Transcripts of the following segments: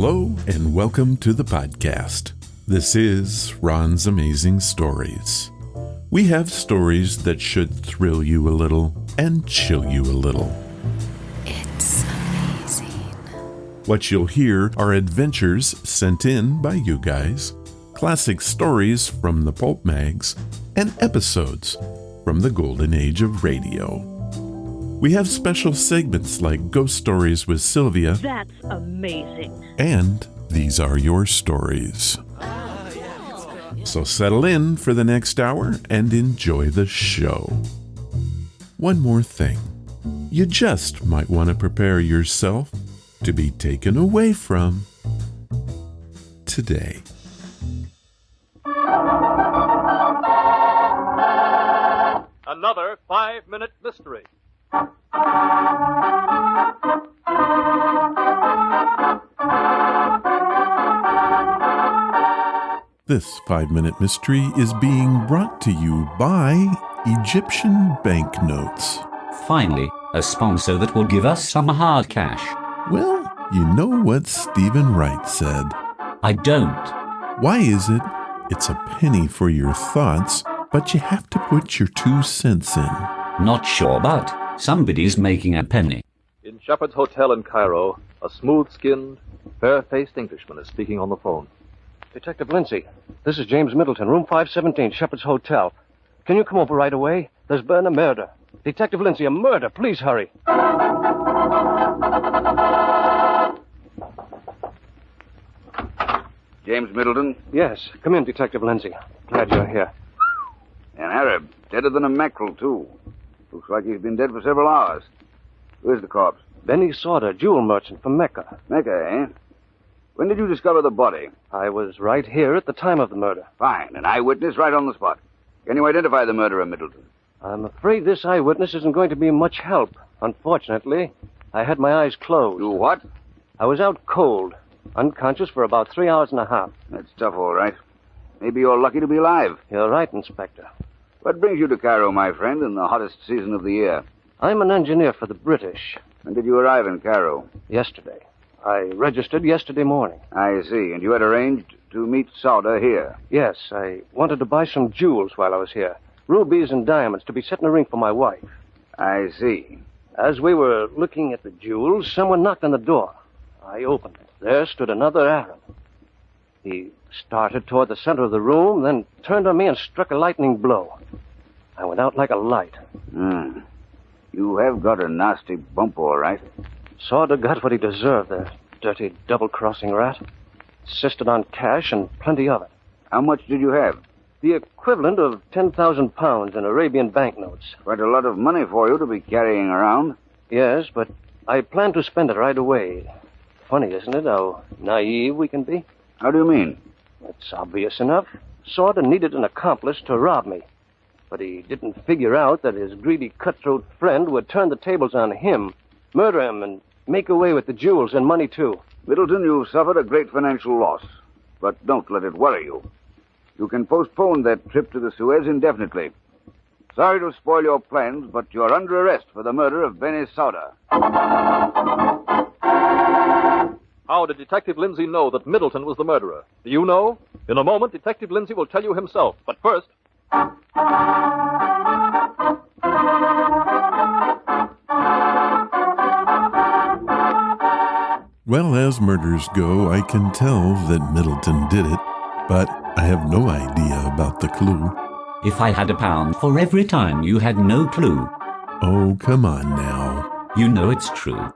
Hello and welcome to the podcast. This is Ron's Amazing Stories. We have stories that should thrill you a little and chill you a little. It's amazing. What you'll hear are adventures sent in by you guys, classic stories from the pulp mags, and episodes from the golden age of radio. We have special segments like Ghost Stories with Sylvia. That's amazing. And These Are Your Stories. So settle in for the next hour and enjoy the show. One more thing. You just might want to prepare yourself to be taken away from today. Another 5-minute mystery. This 5-minute mystery is being brought to you by Egyptian banknotes. Finally, a sponsor that will give us some hard cash. Well, you know what Stephen Wright said. I don't. Why is it? It's a penny for your thoughts, but you have to put your 2 cents in. Not sure, but somebody's making a penny. In Shepherd's Hotel in Cairo, a smooth-skinned, fair-faced Englishman is speaking on the phone. Detective Lindsay, this is James Middleton, room 517, Shepherd's Hotel. Can you come over right away? There's been a murder. Detective Lindsay, a murder. Please hurry. James Middleton? Yes, come in, Detective Lindsay. Glad you're here. An Arab. Deader than a mackerel, too. Looks like he's been dead for several hours. Where's the corpse? Benny Sauter, jewel merchant from Mecca. Mecca, eh? When did you discover the body? I was right here at the time of the murder. Fine. An eyewitness right on the spot. Can you identify the murderer, Middleton? I'm afraid this eyewitness isn't going to be much help. Unfortunately, I had my eyes closed. You what? I was out cold, unconscious for about 3 hours and a half. That's tough, all right. Maybe you're lucky to be alive. You're right, Inspector. What brings you to Cairo, my friend, in the hottest season of the year? I'm an engineer for the British. When did you arrive in Cairo? Yesterday. I registered yesterday morning. I see. And you had arranged to meet Sauter here? Yes, I wanted to buy some jewels while I was here. Rubies and diamonds to be set in a ring for my wife. I see. As we were looking at the jewels, someone knocked on the door. I opened it. There stood another Arab. He started toward the center of the room, then turned on me and struck a lightning blow. I went out like a light. You have got a nasty bump, all right. Sauter got what he deserved, the dirty double-crossing rat. Insisted on cash and plenty of it. How much did you have? The equivalent of 10,000 pounds in Arabian banknotes. Quite a lot of money for you to be carrying around. Yes, but I plan to spend it right away. Funny, isn't it, how naive we can be? How do you mean? It's obvious enough. Sauter needed an accomplice to rob me. But he didn't figure out that his greedy cutthroat friend would turn the tables on him, murder him, and make away with the jewels and money, too. Middleton, you've suffered a great financial loss. But don't let it worry you. You can postpone that trip to the Suez indefinitely. Sorry to spoil your plans, but you're under arrest for the murder of Benny Sauter. How did Detective Lindsay know that Middleton was the murderer? Do you know? In a moment, Detective Lindsay will tell you himself. But first... Well, as murders go, I can tell that Middleton did it, but I have no idea about the clue. If I had £1 for every time you had no clue. Oh, come on now. You know it's true.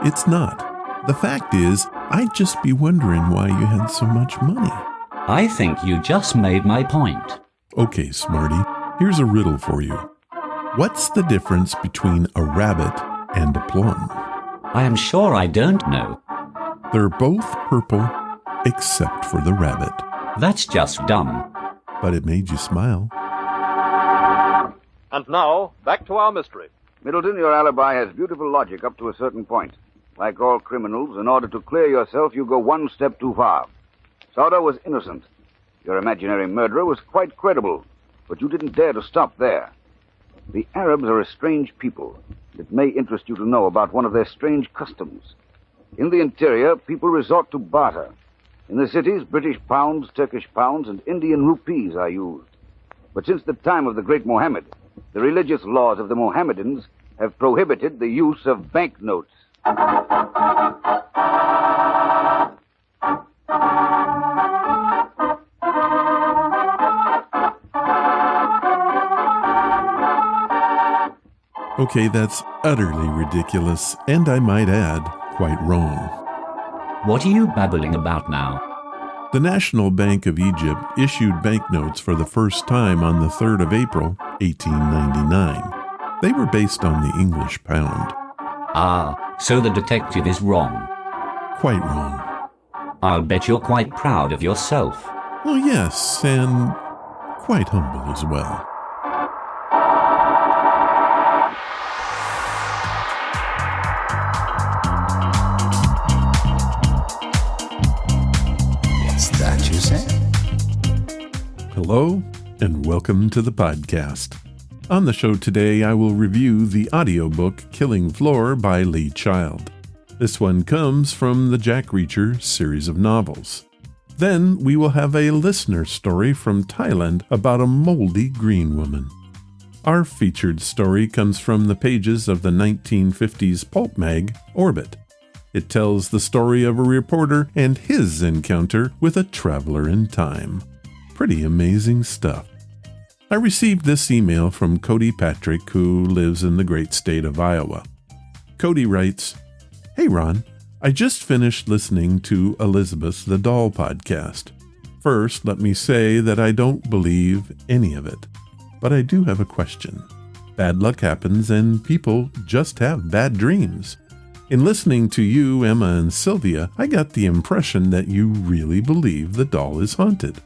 It's not. The fact is, I'd just be wondering why you had so much money. I think you just made my point. Okay, Smarty, here's a riddle for you. What's the difference between a rabbit and a plum? I am sure I don't know. They're both purple, except for the rabbit. That's just dumb. But it made you smile. And now, back to our mystery. Middleton, your alibi has beautiful logic up to a certain point. Like all criminals, in order to clear yourself, you go one step too far. Sauter was innocent. Your imaginary murderer was quite credible, but you didn't dare to stop there. The Arabs are a strange people. It may interest you to know about one of their strange customs. In the interior, people resort to barter. In the cities, British pounds, Turkish pounds, and Indian rupees are used. But since the time of the great Mohammed, the religious laws of the Mohammedans have prohibited the use of banknotes. Okay, that's utterly ridiculous, and I might add, quite wrong. What are you babbling about now? The National Bank of Egypt issued banknotes for the first time on the 3rd of April, 1899. They were based on the English pound. Ah, so the detective is wrong. Quite wrong. I'll bet you're quite proud of yourself. Well, yes, and quite humble as well. Hello, and welcome to the podcast. On the show today, I will review the audiobook Killing Floor by Lee Child. This one comes from the Jack Reacher series of novels. Then we will have a listener story from Thailand about a moldy green woman. Our featured story comes from the pages of the 1950s pulp mag, Orbit. It tells the story of a reporter and his encounter with a traveler in time. Pretty amazing stuff. I received this email from Cody Patrick, who lives in the great state of Iowa. Cody writes, "Hey Ron, I just finished listening to Elizabeth the Doll podcast. First, let me say that I don't believe any of it, but I do have a question. Bad luck happens and people just have bad dreams. In listening to you, Emma, and Sylvia, I got the impression that you really believe the doll is haunted.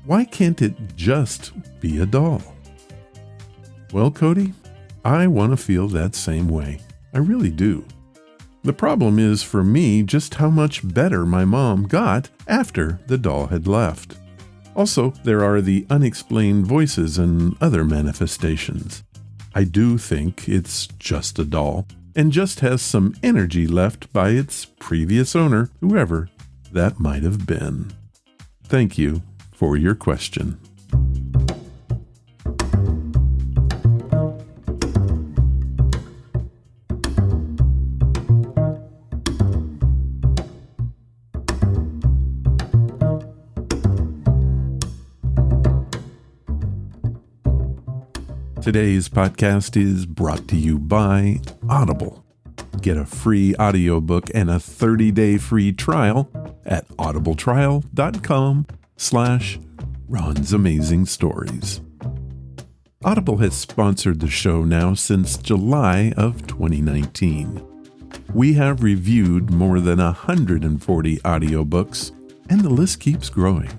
Why can't it just be a doll?" Well, Cody, I want to feel that same way. I really do. The problem is for me just how much better my mom got after the doll had left. Also, there are the unexplained voices and other manifestations. I do think it's just a doll and just has some energy left by its previous owner, whoever that might have been. Thank you for your question. Today's podcast is brought to you by Audible. Get a free audiobook and a 30-day free trial at audibletrial.com/Ron's Amazing Stories. Audible has sponsored the show now since July of 2019. We have reviewed more than 140 audiobooks, and the list keeps growing.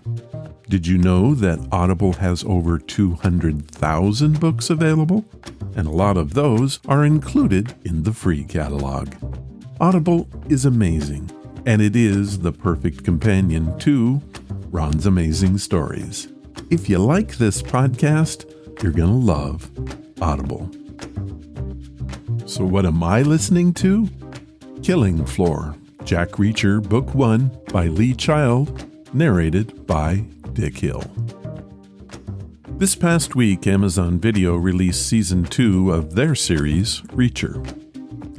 Did you know that Audible has over 200,000 books available? And a lot of those are included in the free catalog. Audible is amazing, and it is the perfect companion to Ron's Amazing Stories. If you like this podcast, you're going to love Audible. So what am I listening to? Killing Floor, Jack Reacher, Book 1 by Lee Child, narrated by Dick Hill. This past week, Amazon Video released Season 2 of their series, Reacher.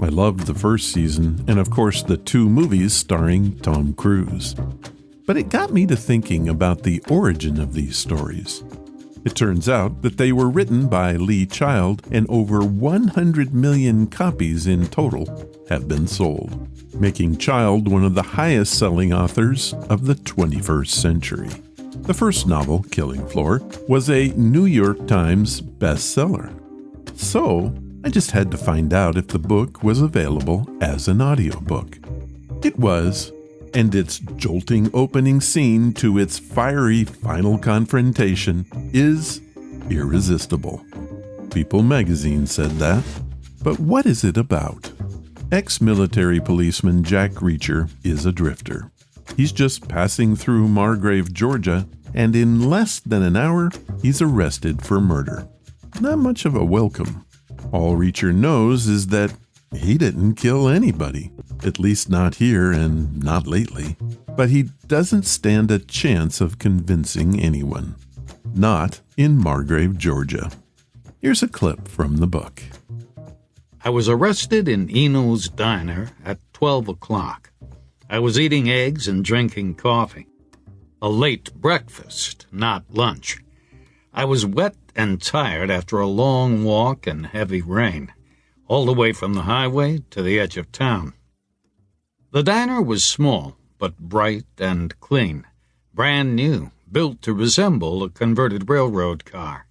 I loved the first season, and of course the 2 movies starring Tom Cruise. But it got me to thinking about the origin of these stories. It turns out that they were written by Lee Child, and over 100 million copies in total have been sold, making Child one of the highest-selling authors of the 21st century. The first novel, Killing Floor, was a New York Times bestseller. So, I just had to find out if the book was available as an audiobook. It was, and its jolting opening scene to its fiery final confrontation is irresistible. People magazine said that. But what is it about? Ex-military policeman Jack Reacher is a drifter. He's just passing through Margrave, Georgia, and in less than an hour, he's arrested for murder. Not much of a welcome. All Reacher knows is that he didn't kill anybody. at least not here and not lately. But he doesn't stand a chance of convincing anyone. Not in Margrave, Georgia. Here's a clip from the book. I was arrested in Eno's diner at 12 o'clock. I was eating eggs and drinking coffee. A late breakfast, not lunch. I was wet and tired after a long walk and heavy rain, all the way from the highway to the edge of town. The diner was small, but bright and clean, brand new, built to resemble a converted railroad car,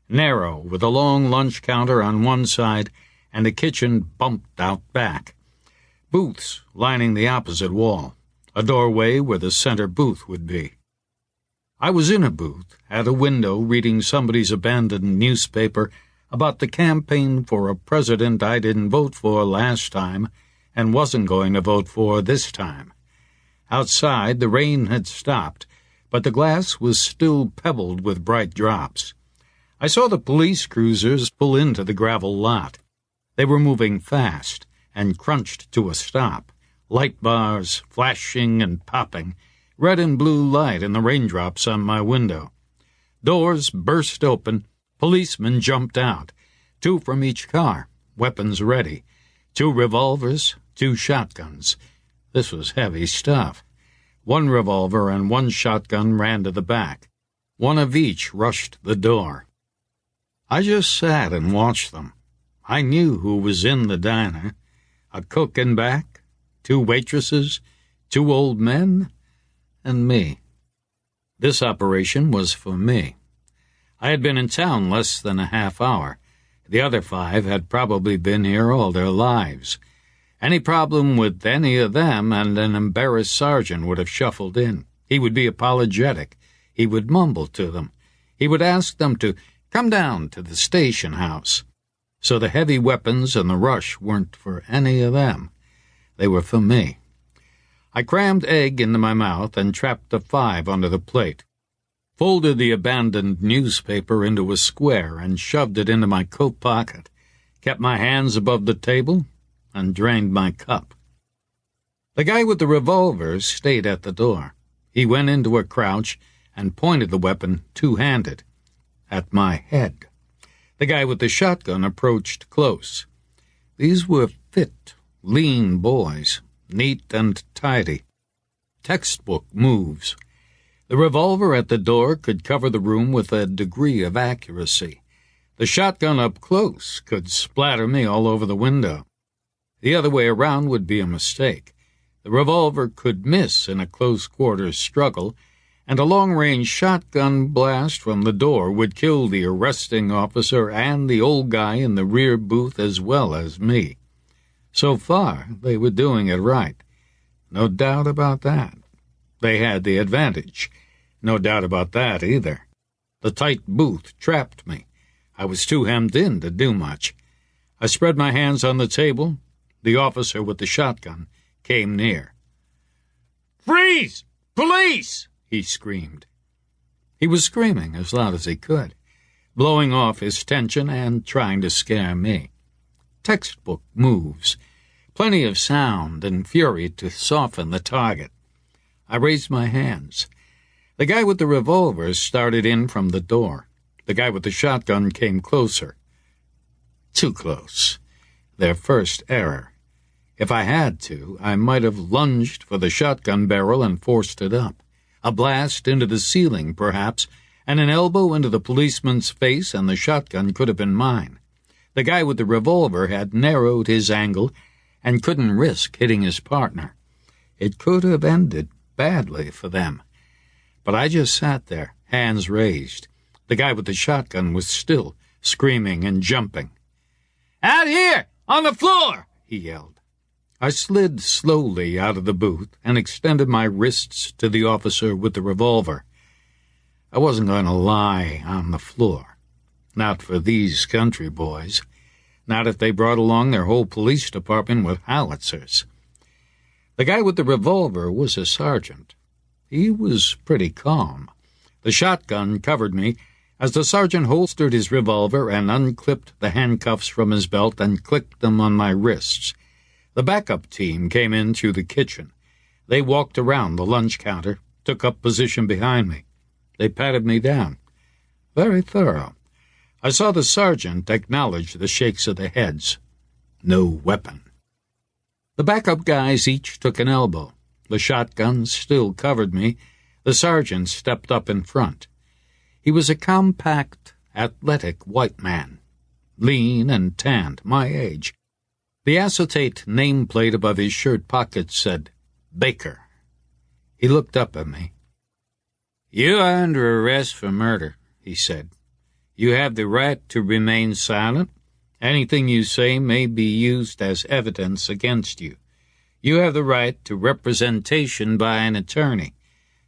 narrow with a long lunch counter on one side and a kitchen bumped out back, booths lining the opposite wall, a doorway where the center booth would be. I was in a booth, at a window, reading somebody's abandoned newspaper about the campaign for a president I didn't vote for last time and wasn't going to vote for this time. Outside, the rain had stopped, but the glass was still pebbled with bright drops. I saw the police cruisers pull into the gravel lot. They were moving fast and crunched to a stop, light bars flashing and popping, red and blue light in the raindrops on my window. Doors burst open, policemen jumped out, 2 from each car, weapons ready, 2 revolvers, 2 shotguns. This was heavy stuff. 1 revolver and 1 shotgun ran to the back. 1 of each rushed the door. I just sat and watched them. I knew who was in the diner. A cook in back, 2 waitresses, 2 old men, and me. This operation was for me. I had been in town less than a half hour. The other 5 had probably been here all their lives. Any problem with any of them and an embarrassed sergeant would have shuffled in. He would be apologetic. He would mumble to them. He would ask them to come down to the station house. So the heavy weapons and the rush weren't for any of them. They were for me. I crammed egg into my mouth and trapped a 5 under the plate, folded the abandoned newspaper into a square and shoved it into my coat pocket, kept my hands above the table, and drained my cup. The guy with the revolver stayed at the door. He went into a crouch and pointed the weapon 2-handed at my head. The guy with the shotgun approached close. These were fit, lean boys, neat and tidy. Textbook moves. The revolver at the door could cover the room with a degree of accuracy. The shotgun up close could splatter me all over the window. The other way around would be a mistake. The revolver could miss in a close-quarters struggle, and a long-range shotgun blast from the door would kill the arresting officer and the old guy in the rear booth as well as me. So far, they were doing it right. No doubt about that. They had the advantage. No doubt about that either. The tight booth trapped me. I was too hemmed in to do much. I spread my hands on the table. The officer with the shotgun came near. "Freeze! Police!" he screamed. He was screaming as loud as he could, blowing off his tension and trying to scare me. Textbook moves. Plenty of sound and fury to soften the target. I raised my hands. The guy with the revolver started in from the door. The guy with the shotgun came closer. Too close. Their first error. If I had to, I might have lunged for the shotgun barrel and forced it up. A blast into the ceiling, perhaps, and an elbow into the policeman's face, and the shotgun could have been mine. The guy with the revolver had narrowed his angle and couldn't risk hitting his partner. It could have ended badly for them. But I just sat there, hands raised. The guy with the shotgun was still screaming and jumping. "Out here! On the floor!" he yelled. I slid slowly out of the booth and extended my wrists to the officer with the revolver. I wasn't going to lie on the floor. Not for these country boys. Not if they brought along their whole police department with howitzers. The guy with the revolver was a sergeant. He was pretty calm. The shotgun covered me as the sergeant holstered his revolver and unclipped the handcuffs from his belt and clicked them on my wrists. The backup team came in through the kitchen. They walked around the lunch counter, took up position behind me. They patted me down. Very thorough. I saw the sergeant acknowledge the shakes of the heads. No weapon. The backup guys each took an elbow. The shotguns still covered me. The sergeant stepped up in front. He was a compact, athletic white man, lean and tanned, my age. The acetate nameplate above his shirt pocket said, Baker. He looked up at me. "You are under arrest for murder," he said. "You have the right to remain silent. Anything you say may be used as evidence against you. You have the right to representation by an attorney.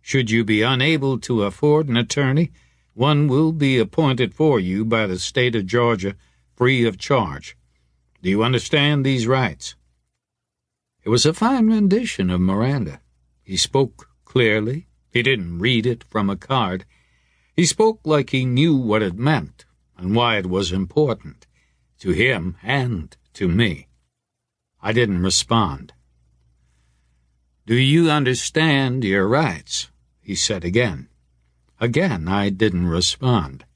Should you be unable to afford an attorney, one will be appointed for you by the state of Georgia free of charge. Do you understand these rights?" It was a fine rendition of Miranda. He spoke clearly. He didn't read it from a card. He spoke like he knew what it meant and why it was important, to him and to me. I didn't respond. "Do you understand your rights?" he said again. Again, I didn't respond.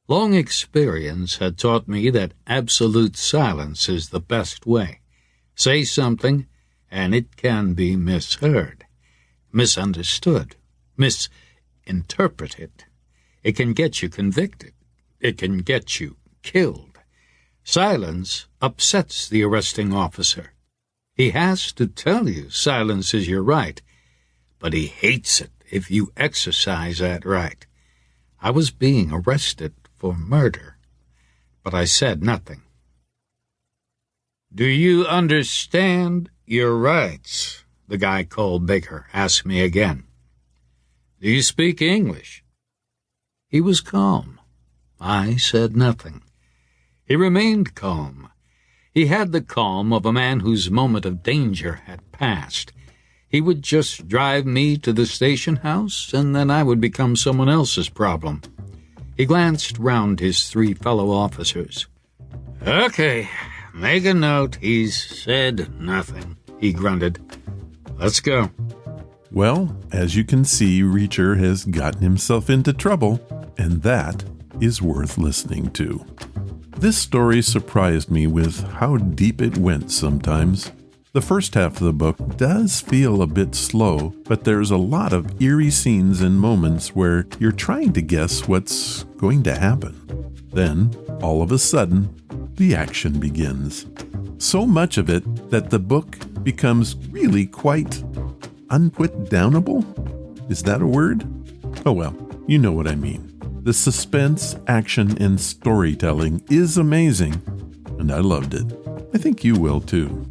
Long experience had taught me that absolute silence is the best way. Say something, and it can be misheard, misunderstood, misinterpreted. It can get you convicted. It can get you killed. Silence upsets the arresting officer. He has to tell you silence is your right, but he hates it if you exercise that right. I was being arrested for murder, but I said nothing. "Do you understand your rights?" the guy called Baker asked me again. "Do you speak English?" He was calm. I said nothing. He remained calm. He had the calm of a man whose moment of danger had passed. He would just drive me to the station house, and then I would become someone else's problem. He glanced round his three fellow officers. "Okay, make a note. He's said nothing," he grunted. "Let's go." Well, as you can see, Reacher has gotten himself into trouble, and that is worth listening to. This story surprised me with how deep it went sometimes. The first half of the book does feel a bit slow, but there's a lot of eerie scenes and moments where you're trying to guess what's going to happen. Then, all of a sudden, the action begins. So much of it that the book becomes really quite unputdownable? Is that a word? Oh well, you know what I mean. The suspense, action, and storytelling is amazing, and I loved it. I think you will too.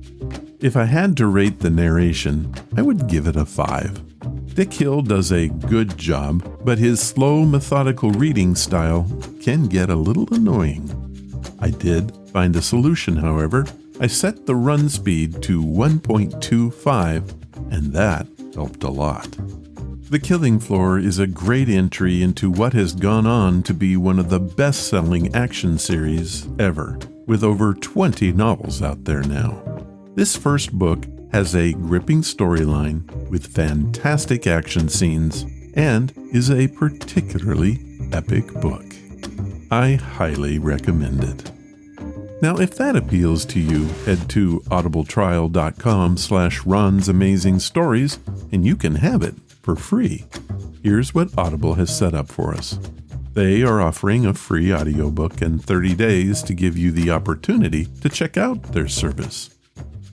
If I had to rate the narration, I would give it a 5. Dick Hill does a good job, but his slow, methodical reading style can get a little annoying. I did find a solution, however. I set the run speed to 1.25, and that helped a lot. The Killing Floor is a great entry into what has gone on to be one of the best-selling action series ever, with over 20 novels out there now. This first book has a gripping storyline with fantastic action scenes and is a particularly epic book. I highly recommend it. Now, if that appeals to you, head to audibletrial.com/Ron's Amazing Stories and you can have it for free. Here's what Audible has set up for us. They are offering a free audiobook and 30 days to give you the opportunity to check out their service.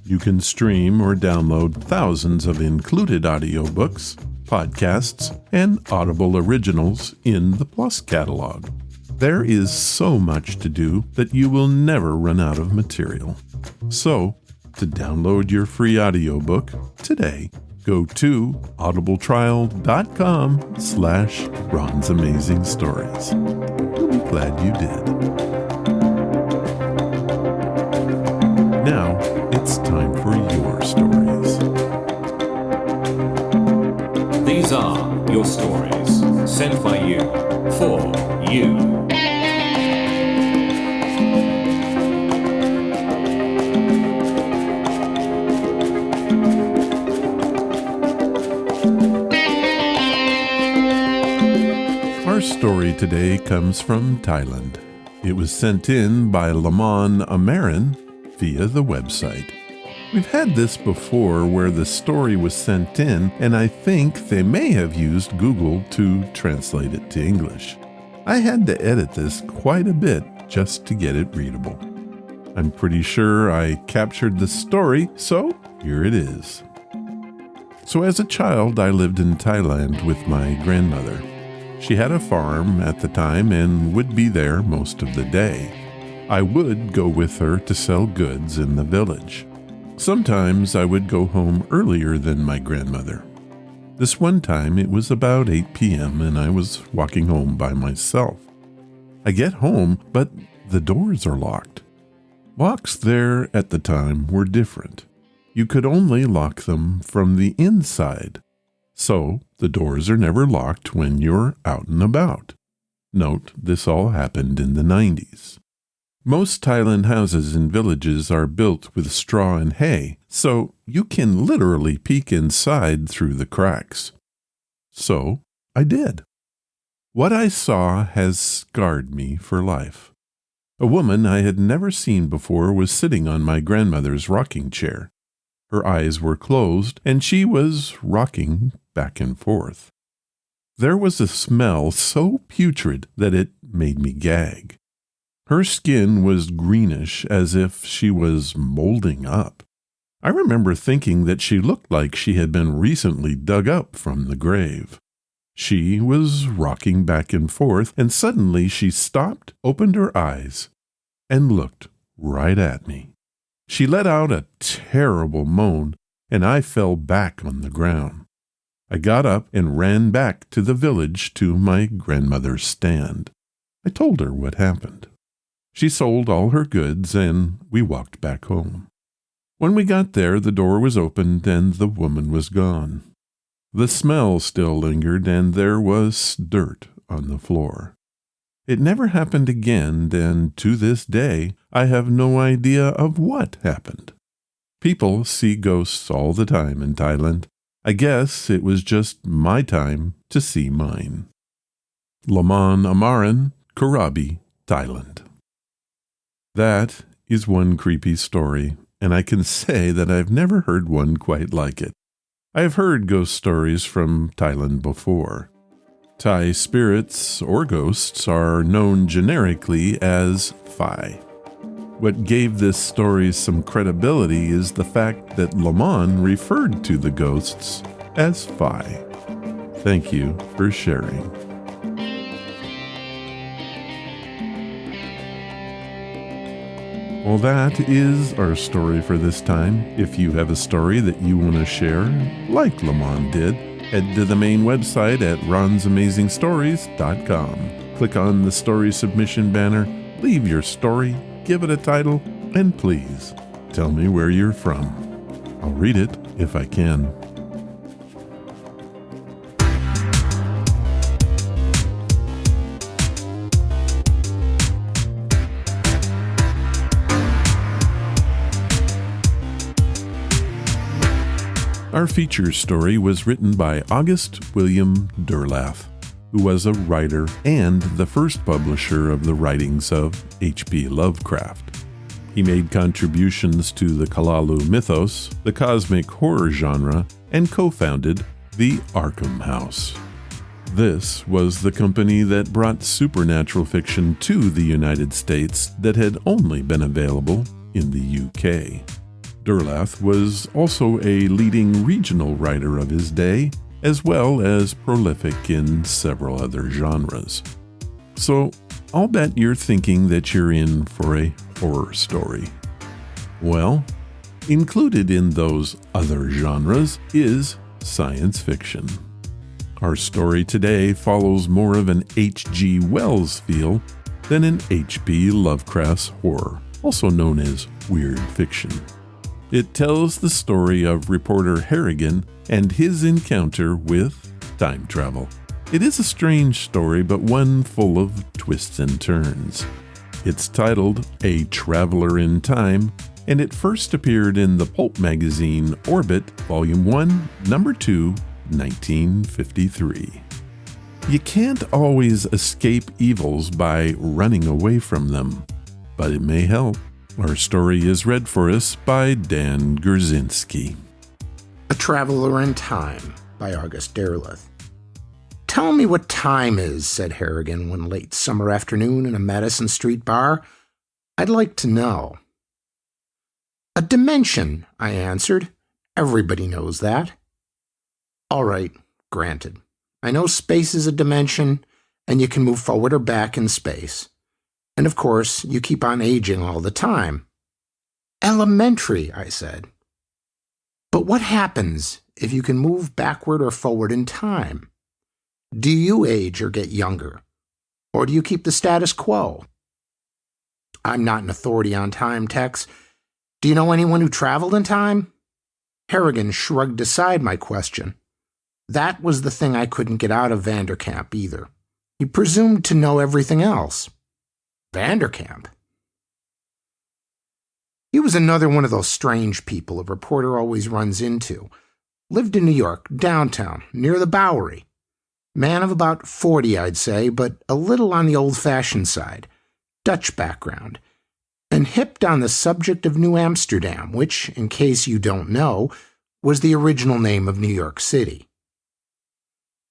You can stream or download thousands of included audiobooks, podcasts, and Audible originals in the Plus catalog. There is so much to do that you will never run out of material. So, to download your free audiobook today, go to audibletrial.com/Ron's Amazing Stories. You'll be glad you did. Now, it's time for your stories. These are your stories, sent by you, for you. today comes from Thailand. It was sent in by Lamon Amarin via the website. We've had this before where the story was sent in, and I think they may have used Google to translate it to English. I had to edit this quite a bit just to get it readable. I'm pretty sure I captured the story, so here it is. So as a child, I lived in Thailand with my grandmother. She had a farm at the time and would be there most of the day. I would go with her to sell goods in the village. Sometimes I would go home earlier than my grandmother. This one time it was about 8 p.m. and I was walking home by myself. I get home, but the doors are locked. Locks there at the time were different. You could only lock them from the inside. So, the doors are never locked when you're out and about. Note, this all happened in the 90s. Most Thailand houses in villages are built with straw and hay, so you can literally peek inside through the cracks. So, I did. What I saw has scarred me for life. A woman I had never seen before was sitting on my grandmother's rocking chair. Her eyes were closed, and she was rocking back and forth. There was a smell so putrid that it made me gag. Her skin was greenish, as if she was molding up. I remember thinking that she looked like she had been recently dug up from the grave. She was rocking back and forth, and suddenly she stopped, opened her eyes, and looked right at me. She let out a terrible moan, and I fell back on the ground. I got up and ran back to the village to my grandmother's stand. I told her what happened. She sold all her goods, and we walked back home. When we got there, the door was opened, and the woman was gone. The smell still lingered, and there was dirt on the floor. It never happened again, and to this day, I have no idea of what happened. People see ghosts all the time in Thailand. I guess it was just my time to see mine. Lamon Amaran, Krabi, Thailand. That is one creepy story, and I can say that I've never heard one quite like it. I have heard ghost stories from Thailand before. Thai spirits or ghosts are known generically as Phi. What gave this story some credibility is the fact that Lamon referred to the ghosts as Phi. Thank you for sharing. Well, that is our story for this time. If you have a story that you want to share, like Lamon did, head to the main website at ronsamazingstories.com. Click on the story submission banner, leave your story, give it a title, and please tell me where you're from. I'll read it if I can. Our feature story was written by August William Derleth, who was a writer and the first publisher of the writings of H.P. Lovecraft. He made contributions to the Kalalu mythos, the cosmic horror genre, and co-founded the Arkham House. This was the company that brought supernatural fiction to the United States that had only been available in the UK. Derleth was also a leading regional writer of his day, as well as prolific in several other genres. So, I'll bet you're thinking that you're in for a horror story. Well, included in those other genres is science fiction. Our story today follows more of an H.G. Wells feel than an H.P. Lovecraft's horror, also known as weird fiction. It tells the story of reporter Harrigan and his encounter with time travel. It is a strange story, but one full of twists and turns. It's titled A Traveler in Time, and it first appeared in the pulp magazine Orbit, Volume 1, Number 2, 1953. You can't always escape evils by running away from them, but it may help. Our story is read for us by Dan Gurzinski. A Traveler in Time by August Derleth. "Tell me what time is," said Harrigan one late summer afternoon in a Madison Street bar. "I'd like to know." "A dimension," I answered. "Everybody knows that." "All right, granted. I know space is a dimension, and you can move forward or back in space. And of course, you keep on aging all the time." "Elementary," I said. "But what happens if you can move backward or forward in time? Do you age or get younger? Or do you keep the status quo?" "I'm not an authority on time, Tex. Do you know anyone who traveled in time?" Harrigan shrugged aside my question. That was the thing I couldn't get out of Vanderkamp either. He presumed to know everything else. Vanderkamp? He was another one of those strange people a reporter always runs into. Lived in New York, downtown, near the Bowery. Man of about 40, I'd say, but a little on the old-fashioned side. Dutch background. And hipped on the subject of New Amsterdam, which, in case you don't know, was the original name of New York City.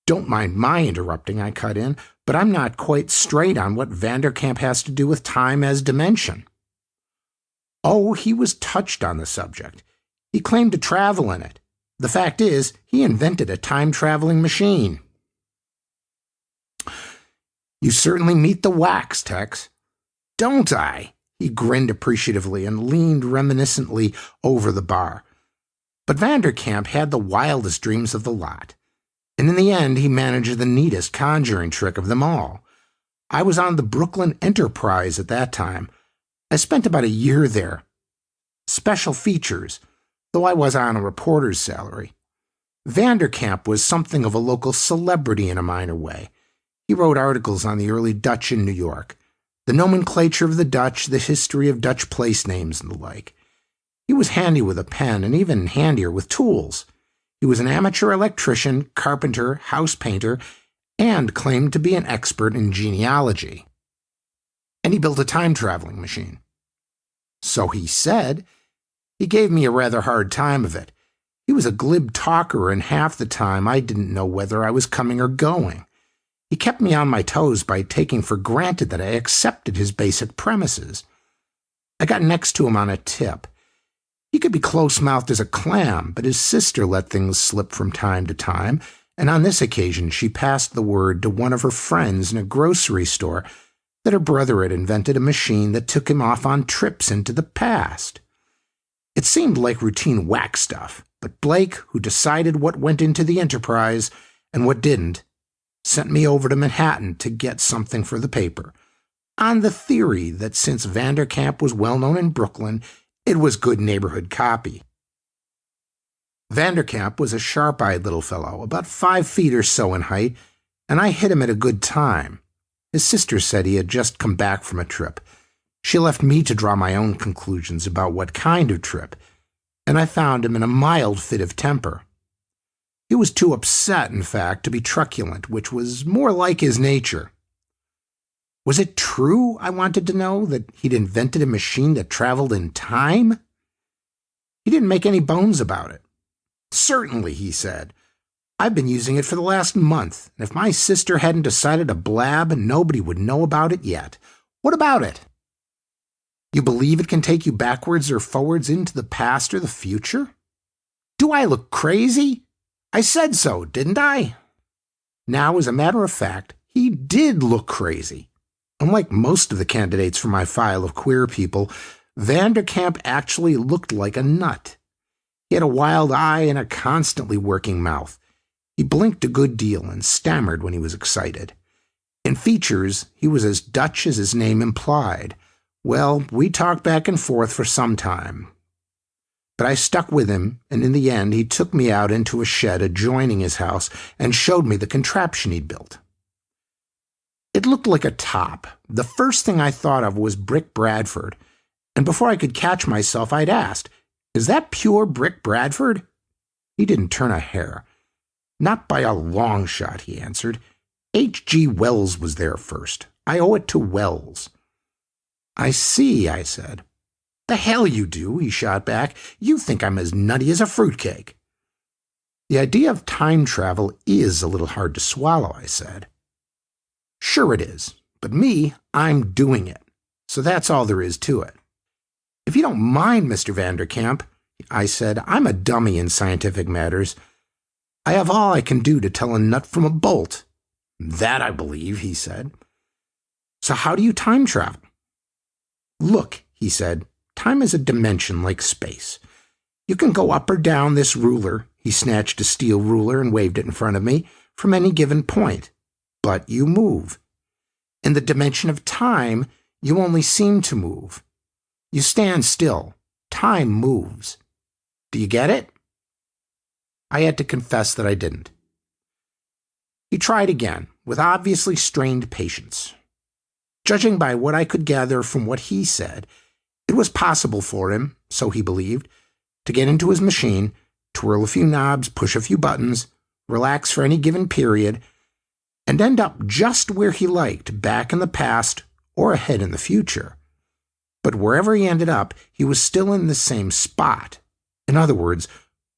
"Don't mind my interrupting," I cut in, "but I'm not quite straight on what Vanderkamp has to do with time as dimension." "Oh, he was touched on the subject. He claimed to travel in it. The fact is, he invented a time-traveling machine." "You certainly meet the wax, Tex." "Don't I?" He grinned appreciatively and leaned reminiscently over the bar. But Vanderkamp had the wildest dreams of the lot. And in the end, he managed the neatest conjuring trick of them all. I was on the Brooklyn Enterprise at that time. I spent about a year there. Special features, though I was on a reporter's salary. Vanderkamp was something of a local celebrity in a minor way. He wrote articles on the early Dutch in New York, the nomenclature of the Dutch, the history of Dutch place names, and the like. He was handy with a pen, and even handier with tools. He was an amateur electrician, carpenter, house painter, and claimed to be an expert in genealogy. And he built a time-traveling machine. So he said. He gave me a rather hard time of it. He was a glib talker, and half the time I didn't know whether I was coming or going. He kept me on my toes by taking for granted that I accepted his basic premises. I got next to him on a tip. He could be close-mouthed as a clam, but his sister let things slip from time to time, and on this occasion she passed the word to one of her friends in a grocery store that her brother had invented a machine that took him off on trips into the past. It seemed like routine whack stuff, but Blake, who decided what went into the Enterprise and what didn't, sent me over to Manhattan to get something for the paper, on the theory that since Vanderkamp was well known in Brooklyn, it was good neighborhood copy. Vanderkamp was a sharp-eyed little fellow, about 5 feet or so in height, and I hit him at a good time. His sister said he had just come back from a trip. She left me to draw my own conclusions about what kind of trip, and I found him in a mild fit of temper. He was too upset, in fact, to be truculent, which was more like his nature. Was it true, I wanted to know, that he'd invented a machine that traveled in time? He didn't make any bones about it. "Certainly," he said. "I've been using it for the last month, and if my sister hadn't decided to blab, nobody would know about it yet. What about it?" "You believe it can take you backwards or forwards into the past or the future?" "Do I look crazy? I said so, didn't I?" Now, as a matter of fact, he did look crazy. Unlike most of the candidates for my file of queer people, Vanderkamp actually looked like a nut. He had a wild eye and a constantly working mouth. He blinked a good deal and stammered when he was excited. In features, he was as Dutch as his name implied. Well, we talked back and forth for some time. But I stuck with him, and in the end he took me out into a shed adjoining his house and showed me the contraption he'd built. It looked like a top. The first thing I thought of was Brick Bradford, and before I could catch myself, I'd asked, "Is that pure Brick Bradford?" He didn't turn a hair. "Not by a long shot," he answered. H.G. Wells was there first. I owe it to Wells. I see, I said. The hell you do, he shot back. You think I'm as nutty as a fruitcake. The idea of time travel is a little hard to swallow, I said. Sure it is, but me, I'm doing it. So that's all there is to it. If you don't mind, Mr. Vanderkamp, I said, I'm a dummy in scientific matters. I have all I can do to tell a nut from a bolt. That I believe, he said. So how do you time travel? Look, he said, time is a dimension like space. You can go up or down this ruler, he snatched a steel ruler and waved it in front of me, from any given point. But you move. In the dimension of time, you only seem to move. You stand still. Time moves. Do you get it? I had to confess that I didn't. He tried again, with obviously strained patience. Judging by what I could gather from what he said, it was possible for him, so he believed, to get into his machine, twirl a few knobs, push a few buttons, relax for any given period, and end up just where he liked, back in the past or ahead in the future. But wherever he ended up, he was still in the same spot. In other words,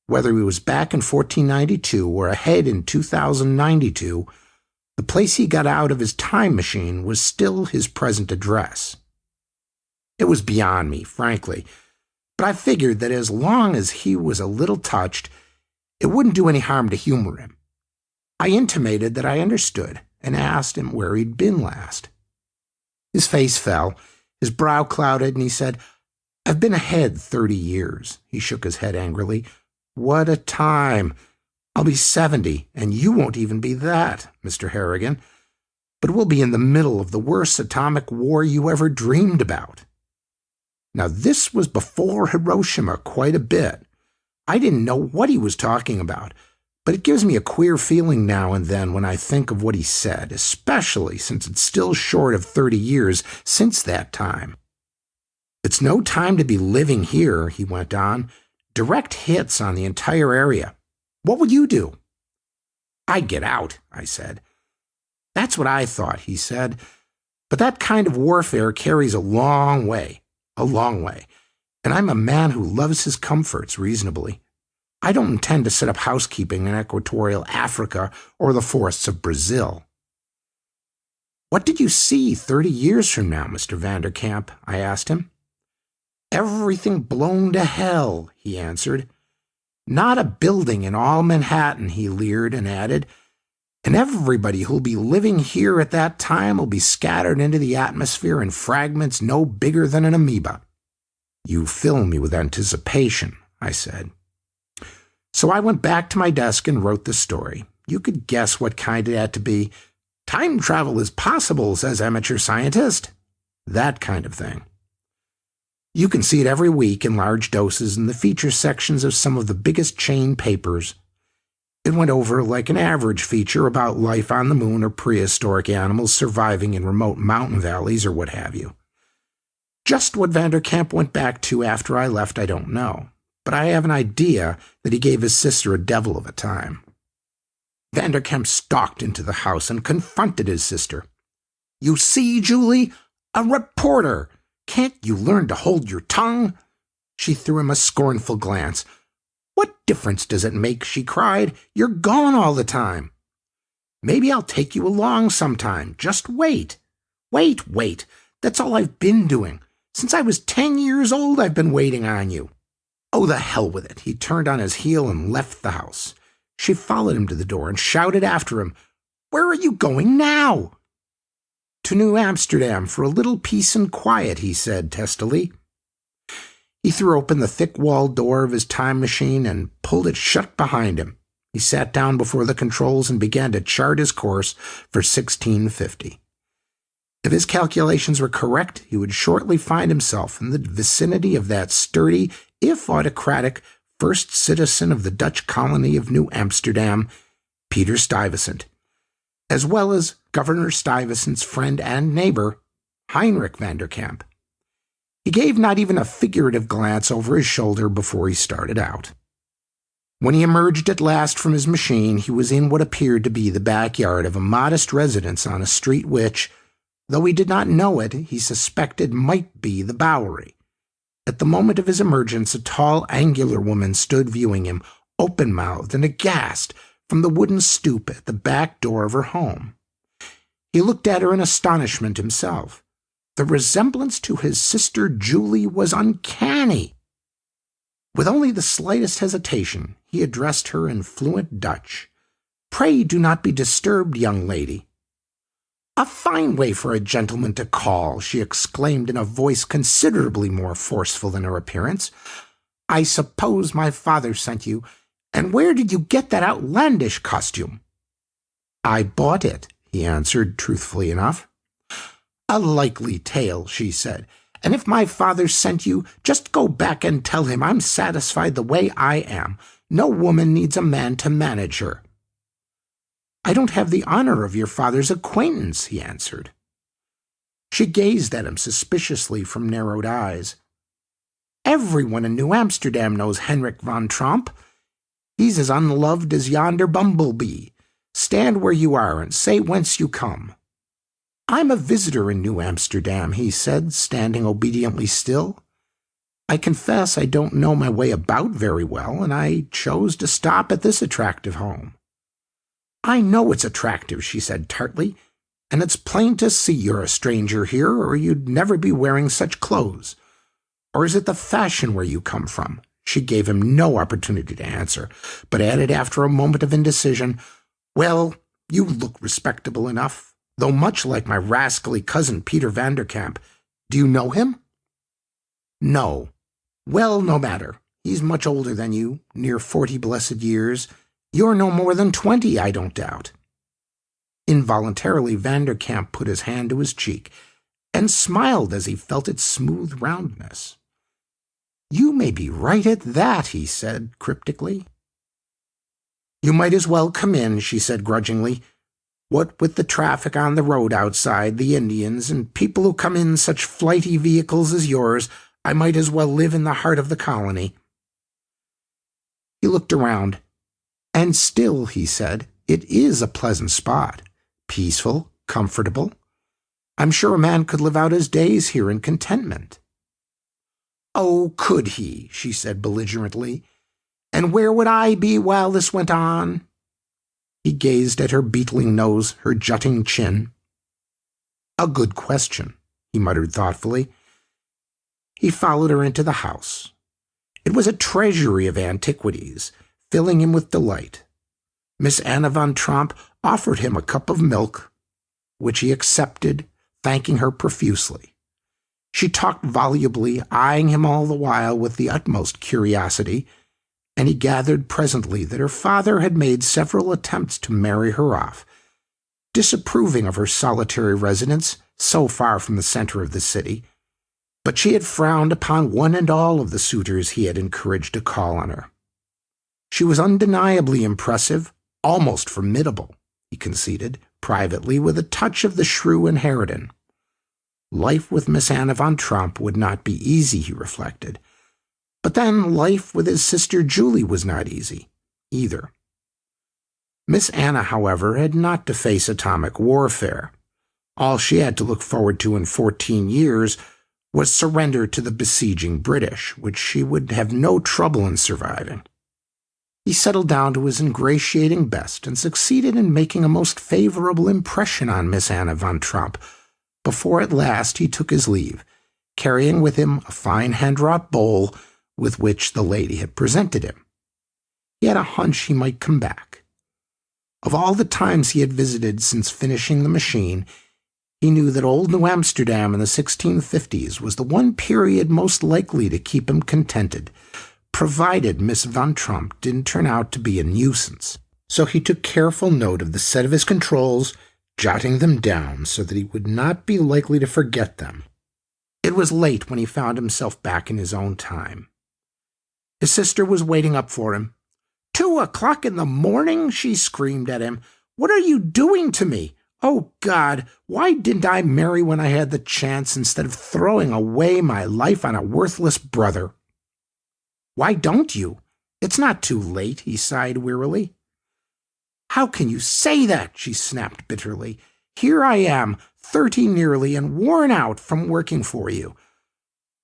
whether he was back in 1492 or ahead in 2092, the place he got out of his time machine was still his present address. It was beyond me, frankly, but I figured that as long as he was a little touched, it wouldn't do any harm to humor him. I intimated that I understood and asked him where he'd been last. His face fell, his brow clouded, and he said, I've been ahead 30 years. He shook his head angrily. What a time. I'll be 70, and you won't even be that, Mr. Harrigan. But we'll be in the middle of the worst atomic war you ever dreamed about. Now, this was before Hiroshima quite a bit. I didn't know what he was talking about, but it gives me a queer feeling now and then when I think of what he said, especially since it's still short of 30 years since that time. It's no time to be living here, he went on. Direct hits on the entire area. What would you do? I'd get out, I said. That's what I thought, he said. But that kind of warfare carries a long way, and I'm a man who loves his comforts reasonably. I don't intend to set up housekeeping in equatorial Africa or the forests of Brazil. What did you see 30 years from now, Mr. Vanderkamp? I asked him. Everything blown to hell, he answered. Not a building in all Manhattan, he leered and added. And everybody who'll be living here at that time will be scattered into the atmosphere in fragments no bigger than an amoeba. You fill me with anticipation, I said. So I went back to my desk and wrote the story. You could guess what kind it had to be. Time travel is possible, says amateur scientist. That kind of thing. You can see it every week in large doses in the feature sections of some of the biggest chain papers. It went over like an average feature about life on the moon or prehistoric animals surviving in remote mountain valleys or what have you. Just what Vanderkamp went back to after I left, I don't know, but I have an idea that he gave his sister a devil of a time. Vanderkamp stalked into the house and confronted his sister. You see, Julie? A reporter! Can't you learn to hold your tongue? She threw him a scornful glance. What difference does it make? She cried. You're gone all the time. Maybe I'll take you along sometime. Just wait. Wait. That's all I've been doing. Since I was 10 years old, I've been waiting on you. Oh, the hell with it. He turned on his heel and left the house. She followed him to the door and shouted after him, Where are you going now? To New Amsterdam for a little peace and quiet, he said testily. He threw open the thick-walled door of his time machine and pulled it shut behind him. He sat down before the controls and began to chart his course for 1650. If his calculations were correct, he would shortly find himself in the vicinity of that sturdy, if autocratic, first citizen of the Dutch colony of New Amsterdam, Peter Stuyvesant, as well as Governor Stuyvesant's friend and neighbor, Heinrich Vanderkamp. He gave not even a figurative glance over his shoulder before he started out. When he emerged at last from his machine, he was in what appeared to be the backyard of a modest residence on a street which, though he did not know it, he suspected might be the Bowery. At the moment of his emergence, a tall, angular woman stood viewing him, open-mouthed and aghast, from the wooden stoop at the back door of her home. He looked at her in astonishment himself. The resemblance to his sister Julie was uncanny. With only the slightest hesitation, he addressed her in fluent Dutch. "Pray do not be disturbed, young lady." "A fine way for a gentleman to call," she exclaimed in a voice considerably more forceful than her appearance. "I suppose my father sent you. And where did you get that outlandish costume?" "I bought it," he answered, truthfully enough. "A likely tale," she said. "And if my father sent you, just go back and tell him I'm satisfied the way I am. No woman needs a man to manage her." "I don't have the honor of your father's acquaintance," he answered. She gazed at him suspiciously from narrowed eyes. "Everyone in New Amsterdam knows Henrik von Tromp. He's as unloved as yonder bumblebee. Stand where you are and say whence you come." "I'm a visitor in New Amsterdam," he said, standing obediently still. "I confess I don't know my way about very well, and I chose to stop at this attractive home." "I know it's attractive," she said tartly, "and it's plain to see you're a stranger here, or you'd never be wearing such clothes. Or is it the fashion where you come from?" She gave him no opportunity to answer, but added after a moment of indecision, "Well, you look respectable enough, though much like my rascally cousin Peter Vanderkamp. Do you know him?" "No." "Well, no matter. He's much older than you, near 40 blessed years. You're no more than 20, I don't doubt." Involuntarily, Vanderkamp put his hand to his cheek and smiled as he felt its smooth roundness. "You may be right at that," he said cryptically. "You might as well come in," she said grudgingly. "What with the traffic on the road outside, the Indians, and people who come in such flighty vehicles as yours, I might as well live in the heart of the colony." He looked around. "And still," he said, "it is a pleasant spot. Peaceful, comfortable. I'm sure a man could live out his days here in contentment." "Oh, could he?" she said belligerently. "And where would I be while this went on?" He gazed at her beetling nose, her jutting chin. "A good question," he muttered thoughtfully. He followed her into the house. It was a treasury of antiquities, filling him with delight. Miss Anna von Tromp offered him a cup of milk, which he accepted, thanking her profusely. She talked volubly, eyeing him all the while with the utmost curiosity, and he gathered presently that her father had made several attempts to marry her off, disapproving of her solitary residence so far from the center of the city, but she had frowned upon one and all of the suitors he had encouraged to call on her. She was undeniably impressive, almost formidable, he conceded, privately, with a touch of the shrew and harridan. Life with Miss Anna von Tromp would not be easy, he reflected. But then life with his sister Julie was not easy, either. Miss Anna, however, had not to face atomic warfare. All she had to look forward to in 14 years was surrender to the besieging British, which she would have no trouble in surviving. He settled down to his ingratiating best and succeeded in making a most favorable impression on Miss Anna von Tromp before at last he took his leave, carrying with him a fine hand-wrought bowl with which the lady had presented him. He had a hunch he might come back. Of all the times he had visited since finishing the machine, he knew that old New Amsterdam in the 1650s was the one period most likely to keep him contented, provided Miss Von Tromp didn't turn out to be a nuisance. So he took careful note of the set of his controls, jotting them down so that he would not be likely to forget them. It was late when he found himself back in his own time. His sister was waiting up for him. 2 o'clock in the morning, she screamed at him. What are you doing to me? Oh, God, why didn't I marry when I had the chance instead of throwing away my life on a worthless brother? Why don't you? It's not too late, he sighed wearily. How can you say that? She snapped bitterly. Here I am, 30 nearly, and worn out from working for you.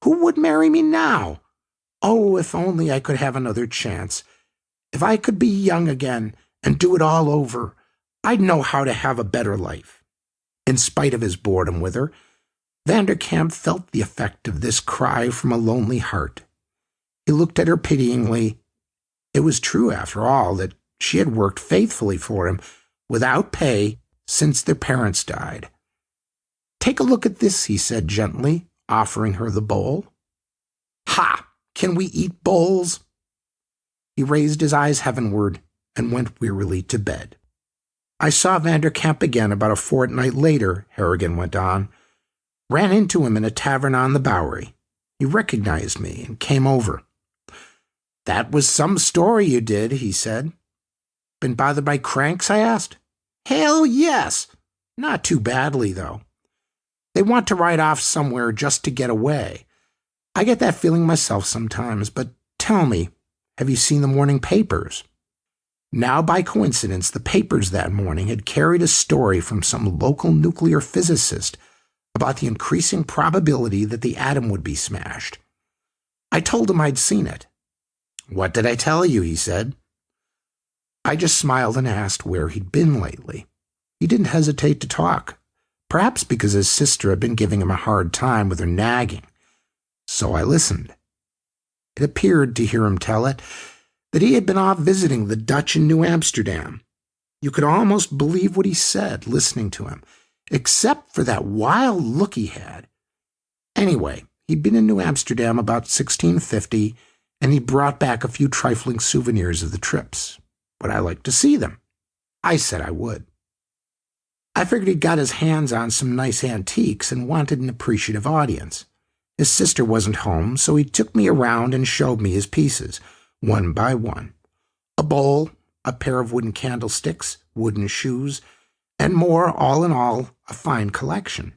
Who would marry me now? Oh, if only I could have another chance. If I could be young again and do it all over, I'd know how to have a better life. In spite of his boredom with her, Vanderkamp felt the effect of this cry from a lonely heart. He looked at her pityingly. It was true, after all, that she had worked faithfully for him, without pay, since their parents died. Take a look at this, he said gently, offering her the bowl. Ha! Can we eat bowls? He raised his eyes heavenward and went wearily to bed. I saw Vanderkamp again about a fortnight later, Harrigan went on. Ran into him in a tavern on the Bowery. He recognized me and came over. That was some story you did, he said. Been bothered by cranks, I asked. Hell yes! Not too badly, though. They want to ride off somewhere just to get away. I get that feeling myself sometimes, but tell me, have you seen the morning papers? Now, by coincidence, the papers that morning had carried a story from some local nuclear physicist about the increasing probability that the atom would be smashed. I told him I'd seen it. What did I tell you? He said. I just smiled and asked where he'd been lately. He didn't hesitate to talk, perhaps because his sister had been giving him a hard time with her nagging. So I listened. It appeared, to hear him tell it, that he had been off visiting the Dutch in New Amsterdam. You could almost believe what he said, listening to him, except for that wild look he had. Anyway, he'd been in New Amsterdam about 1650, and he brought back a few trifling souvenirs of the trips. Would I like to see them? I said I would. I figured he'd got his hands on some nice antiques and wanted an appreciative audience. His sister wasn't home, so he took me around and showed me his pieces, one by one. A bowl, a pair of wooden candlesticks, wooden shoes, and more, all in all, a fine collection.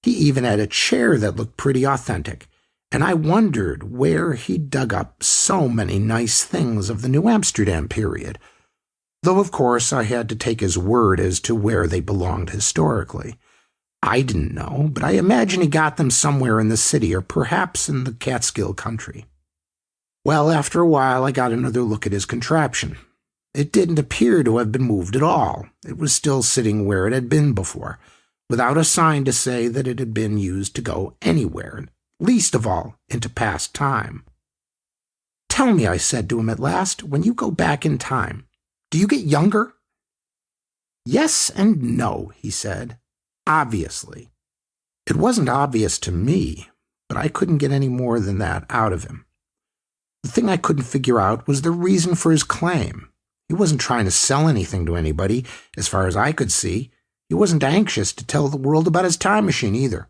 He even had a chair that looked pretty authentic, and I wondered where he'd dug up so many nice things of the New Amsterdam period, though of course I had to take his word as to where they belonged historically. I didn't know, but I imagine he got them somewhere in the city or perhaps in the Catskill country. Well, after a while I got another look at his contraption. It didn't appear to have been moved at all. It was still sitting where it had been before, without a sign to say that it had been used to go anywhere, least of all into past time. Tell me, I said to him at last, when you go back in time, do you get younger? Yes and no, he said. Obviously. It wasn't obvious to me, but I couldn't get any more than that out of him. The thing I couldn't figure out was the reason for his claim. He wasn't trying to sell anything to anybody, as far as I could see. He wasn't anxious to tell the world about his time machine either.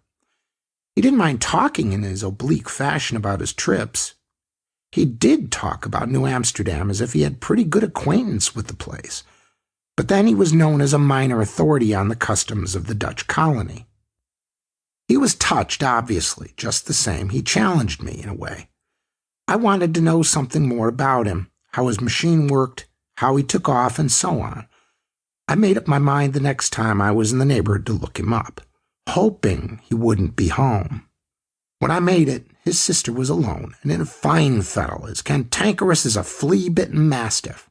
He didn't mind talking in his oblique fashion about his trips. He did talk about New Amsterdam as if he had pretty good acquaintance with the place, but then he was known as a minor authority on the customs of the Dutch colony. He was touched, obviously, just the same. He challenged me, in a way. I wanted to know something more about him, how his machine worked, how he took off, and so on. I made up my mind the next time I was in the neighborhood to look him up, hoping he wouldn't be home. When I made it, his sister was alone, and in a fine fellow, as cantankerous as a flea-bitten mastiff.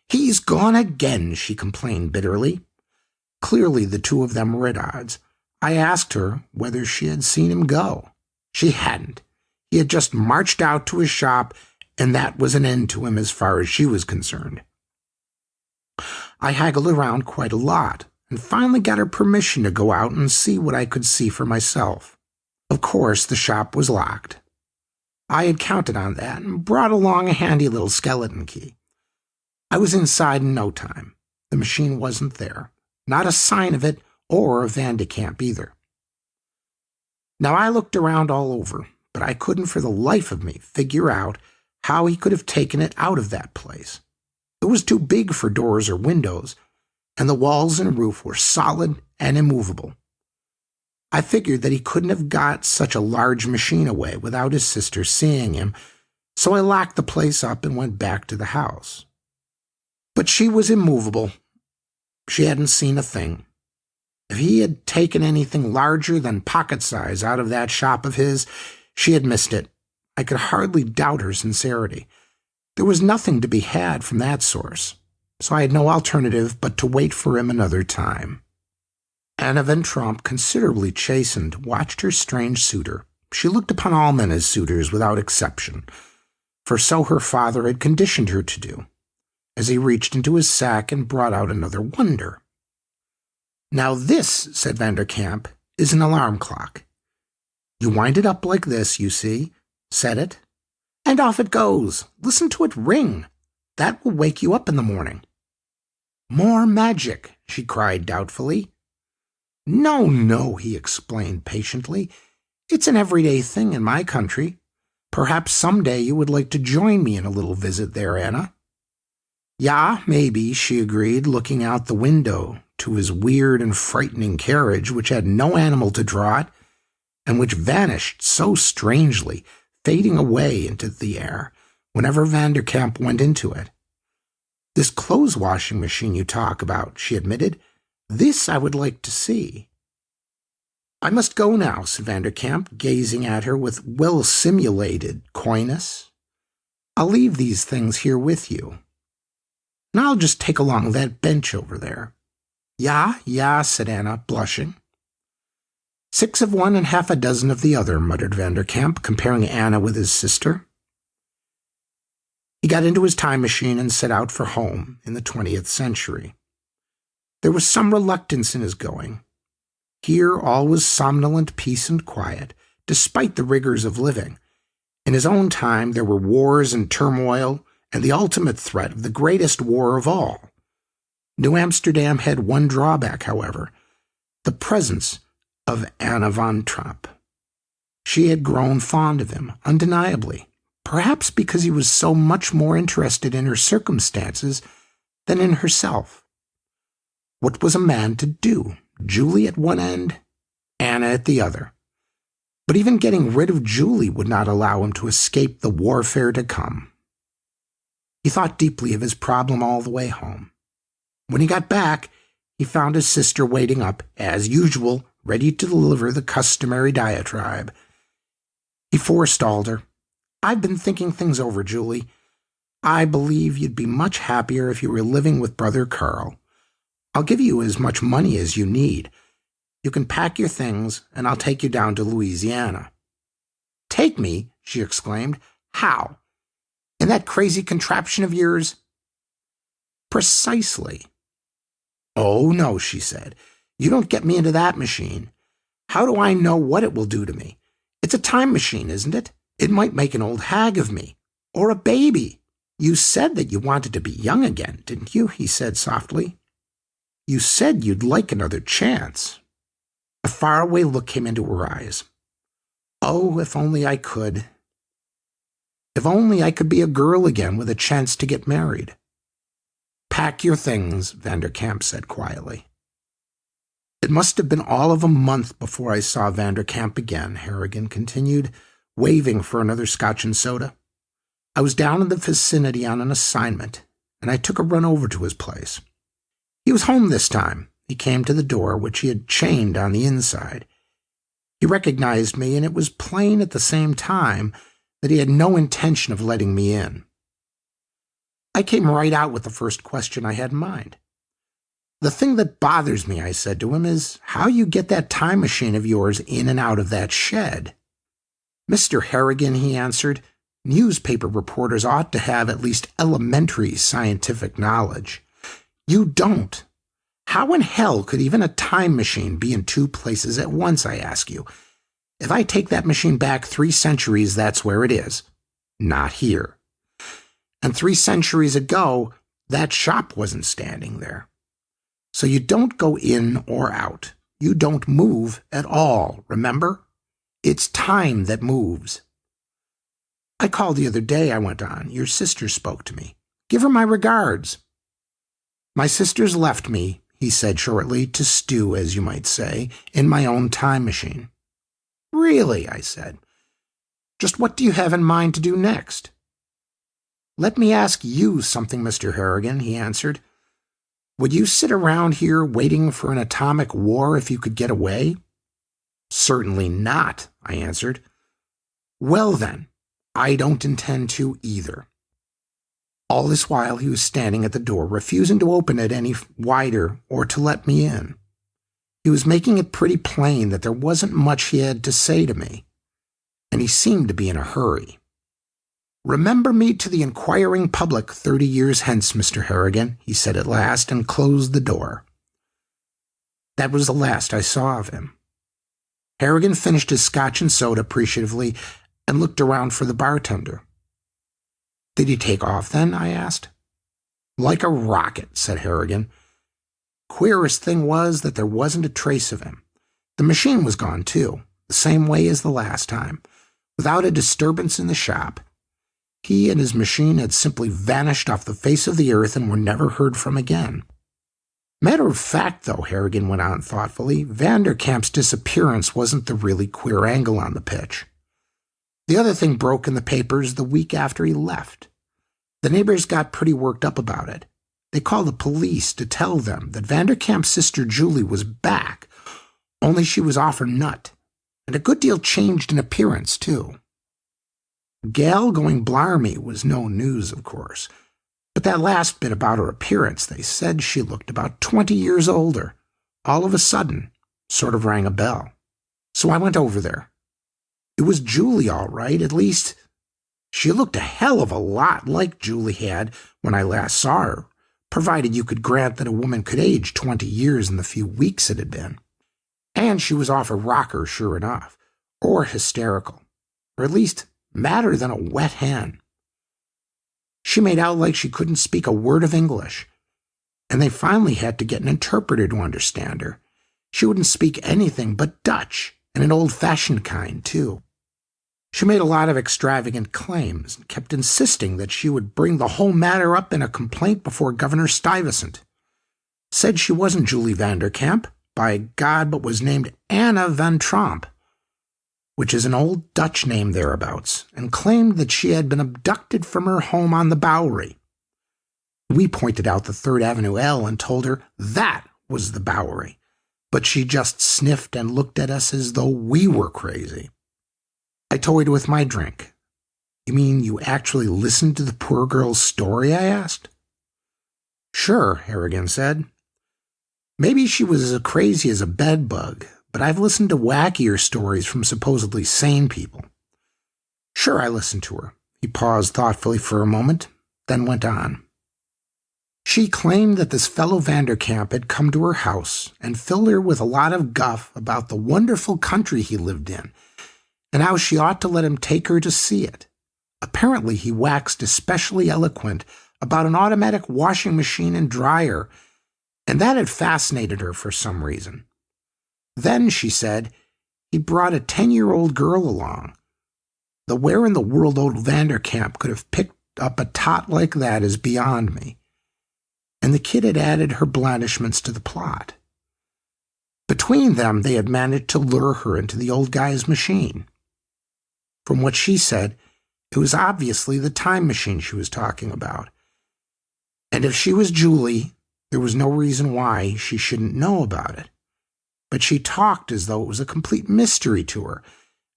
He's gone again, she complained bitterly. Clearly the two of them were at odds. I asked her whether she had seen him go. She hadn't. He had just marched out to his shop, and that was an end to him as far as she was concerned. I haggled around quite a lot, and finally got her permission to go out and see what I could see for myself. Of course, the shop was locked. I had counted on that and brought along a handy little skeleton key. I was inside in no time. The machine wasn't there. Not a sign of it or of Vanderkamp either. Now I looked around all over, but I couldn't for the life of me figure out how he could have taken it out of that place. It was too big for doors or windows, and the walls and roof were solid and immovable. I figured that he couldn't have got such a large machine away without his sister seeing him, So I locked the place up and went back to the house. But she was immovable. She hadn't seen a thing. If he had taken anything larger than pocket size out of that shop of his, she had missed it. I could hardly doubt her sincerity. There was nothing to be had from that source, so I had no alternative but to wait for him another time. Anna Van Tromp, considerably chastened, watched her strange suitor. She looked upon all men as suitors without exception, for so her father had conditioned her to do, as he reached into his sack and brought out another wonder. "Now this," said Vanderkamp, "is an alarm clock. You wind it up like this, you see, set it, and off it goes. Listen to it ring. That will wake you up in the morning." "More magic," she cried doubtfully. "No, no," he explained patiently. "It's an everyday thing in my country. Perhaps some day you would like to join me in a little visit there, Anna." "Ja, maybe," she agreed, looking out the window to his weird and frightening carriage, which had no animal to draw it, and which vanished so strangely, fading away into the air whenever Vanderkamp went into it. "This clothes-washing machine you talk about," she admitted, "this I would like to see." "I must go now," said Vanderkamp, gazing at her with well-simulated coyness. "I'll leave these things here with you. And I'll just take along that bench over there." "Ja, ja," said Anna, blushing. "6 of one and half a dozen of the other," muttered Vanderkamp, comparing Anna with his sister. He got into his time machine and set out for home in the 20th century. There was some reluctance in his going. Here all was somnolent peace and quiet, despite the rigors of living. In his own time there were wars and turmoil, and the ultimate threat of the greatest war of all. New Amsterdam had one drawback, however, the presence of Anna Van Tromp. She had grown fond of him, undeniably, perhaps because he was so much more interested in her circumstances than in herself. What was a man to do? Julie at one end, Anna at the other. But even getting rid of Julie would not allow him to escape the warfare to come. He thought deeply of his problem all the way home. When he got back, he found his sister waiting up, as usual, ready to deliver the customary diatribe. He forestalled her. "I've been thinking things over, Julie. I believe you'd be much happier if you were living with Brother Carl. I'll give you as much money as you need. You can pack your things, and I'll take you down to Louisiana." "Take me?" she exclaimed. "How? In that crazy contraption of yours?" "Precisely." "Oh, no," she said. "You don't get me into that machine. How do I know what it will do to me? It's a time machine, isn't it? It might make an old hag of me. Or a baby." "You said that you wanted to be young again, didn't you?" he said softly. "You said you'd like another chance." A faraway look came into her eyes. "Oh, if only I could. If only I could be a girl again with a chance to get married." "Pack your things," Vanderkamp said quietly. "It must have been all of a month before I saw Vanderkamp again," Harrigan continued, waving for another scotch and soda. "I was down in the vicinity on an assignment, and I took a run over to his place. He was home this time. He came to the door, which he had chained on the inside. He recognized me, and it was plain at the same time that he had no intention of letting me in. I came right out with the first question I had in mind. 'The thing that bothers me,' I said to him, 'is how you get that time machine of yours in and out of that shed.' 'Mr. Harrigan,' he answered, 'newspaper reporters ought to have at least elementary scientific knowledge. You don't. How in hell could even a time machine be in two places at once, I ask you? If I take that machine back 3 centuries, that's where it is. Not here. And 3 centuries ago, that shop wasn't standing there. So you don't go in or out. You don't move at all, remember? It's time that moves.' 'I called the other day,' I went on. 'Your sister spoke to me. Give her my regards.' 'My sister's left me,' he said shortly, 'to stew, as you might say, in my own time machine.' 'Really?' I said. 'Just what do you have in mind to do next? "Let me ask you something, Mr. Harrigan," he answered. "Would you sit around here waiting for an atomic war if you could get away?" "Certainly not," I answered. "Well then, I don't intend to either." All this while he was standing at the door, refusing to open it any wider or to let me in. He was making it pretty plain that there wasn't much he had to say to me, and he seemed to be in a hurry. "Remember me to the inquiring public 30 years hence, Mr. Harrigan," he said at last, and closed the door. That was the last I saw of him. Harrigan finished his scotch and soda appreciatively and looked around for the bartender. "Did he take off then?" I asked. "Like a rocket," said Harrigan. "Queerest thing was that there wasn't a trace of him. The machine was gone too, the same way as the last time, without a disturbance in the shop. He and his machine had simply vanished off the face of the earth and were never heard from again. Matter of fact, though," Harrigan went on thoughtfully, "Vanderkamp's disappearance wasn't the really queer angle on the pitch. The other thing broke in the papers the week after he left. The neighbors got pretty worked up about it. They called the police to tell them that Vanderkamp's sister Julie was back, only she was off her nut, and a good deal changed in appearance, too. Gal going blarmy was no news, of course, but that last bit about her appearance, they said she looked about 20 years older, all of a sudden, sort of rang a bell. So I went over there. It was Julie, all right, at least she looked a hell of a lot like Julie had when I last saw her, provided you could grant that a woman could age 20 years in the few weeks it had been. And she was off her rocker, sure enough, or hysterical, or at least madder than a wet hen. She made out like she couldn't speak a word of English, and they finally had to get an interpreter to understand her. She wouldn't speak anything but Dutch, and an old-fashioned kind, too. She made a lot of extravagant claims and kept insisting that she would bring the whole matter up in a complaint before Governor Stuyvesant. Said she wasn't Julie Vanderkamp, by God, but was named Anna van Tromp, which is an old Dutch name thereabouts, and claimed that she had been abducted from her home on the Bowery. We pointed out the 3rd Avenue L and told her that was the Bowery, but she just sniffed and looked at us as though we were crazy. I toyed with my drink. "You mean you actually listened to the poor girl's story?" I asked. "Sure," Harrigan said. "Maybe she was as crazy as a bedbug, but I've listened to wackier stories from supposedly sane people. Sure, I listened to her." He paused thoughtfully for a moment, then went on. "She claimed that this fellow Vanderkamp had come to her house and filled her with a lot of guff about the wonderful country he lived in, and how she ought to let him take her to see it. Apparently he waxed especially eloquent about an automatic washing machine and dryer, and that had fascinated her for some reason. Then, she said, he brought a 10-year-old girl along. Though where in the world old Vanderkamp could have picked up a tot like that is beyond me. And the kid had added her blandishments to the plot. Between them, they had managed to lure her into the old guy's machine. From what she said, it was obviously the time machine she was talking about. And if she was Julie, there was no reason why she shouldn't know about it. But she talked as though it was a complete mystery to her,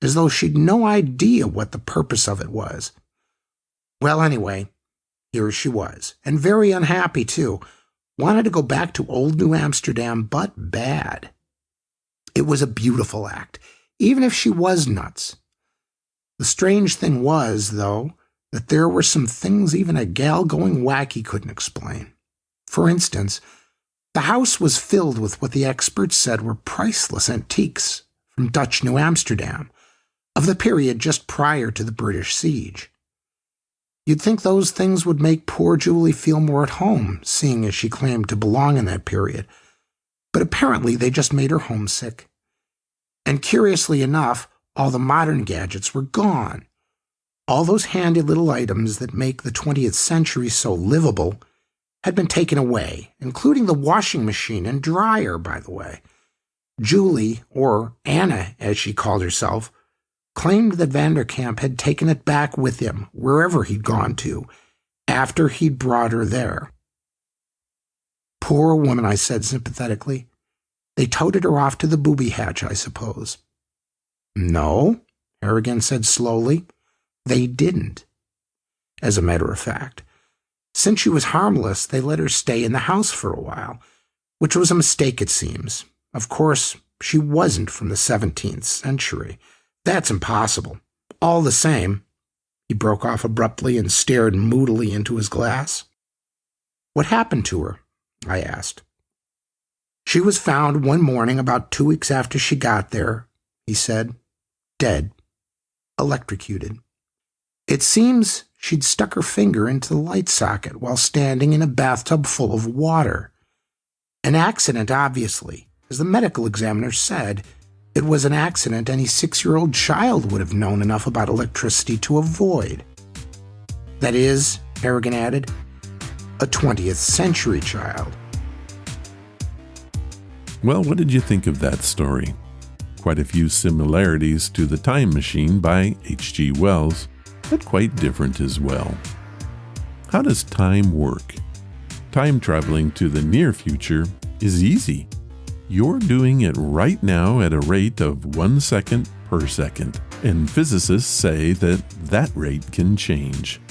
as though she'd no idea what the purpose of it was. Well, anyway, here she was, and very unhappy too. Wanted to go back to old New Amsterdam, but bad. It was a beautiful act, even if she was nuts. The strange thing was, though, that there were some things even a gal going wacky couldn't explain. For instance, the house was filled with what the experts said were priceless antiques from Dutch New Amsterdam, of the period just prior to the British siege. You'd think those things would make poor Julie feel more at home, seeing as she claimed to belong in that period, but apparently they just made her homesick. And curiously enough, all the modern gadgets were gone. All those handy little items that make the 20th century so livable had been taken away, including the washing machine and dryer, by the way. Julie, or Anna as she called herself, claimed that Vanderkamp had taken it back with him wherever he'd gone to, after he'd brought her there. Poor woman, I said sympathetically. They toted her off to the booby hatch, I suppose. No, Harrigan said slowly. They didn't. As a matter of fact, since she was harmless, they let her stay in the house for a while, which was a mistake, it seems. Of course, she wasn't from the 17th century. That's impossible. All the same, he broke off abruptly and stared moodily into his glass. What happened to her? I asked. She was found one morning about 2 weeks after she got there, he said. Dead. Electrocuted. It seems she'd stuck her finger into the light socket while standing in a bathtub full of water. An accident, obviously. As the medical examiner said, it was an accident any 6-year-old child would have known enough about electricity to avoid. That is, Harrigan added, a 20th century child. Well, what did you think of that story? Quite a few similarities to The Time Machine by H.G. Wells, but quite different as well. How does time work? Time traveling to the near future is easy. You're doing it right now at a rate of 1 second per second, and physicists say that rate can change.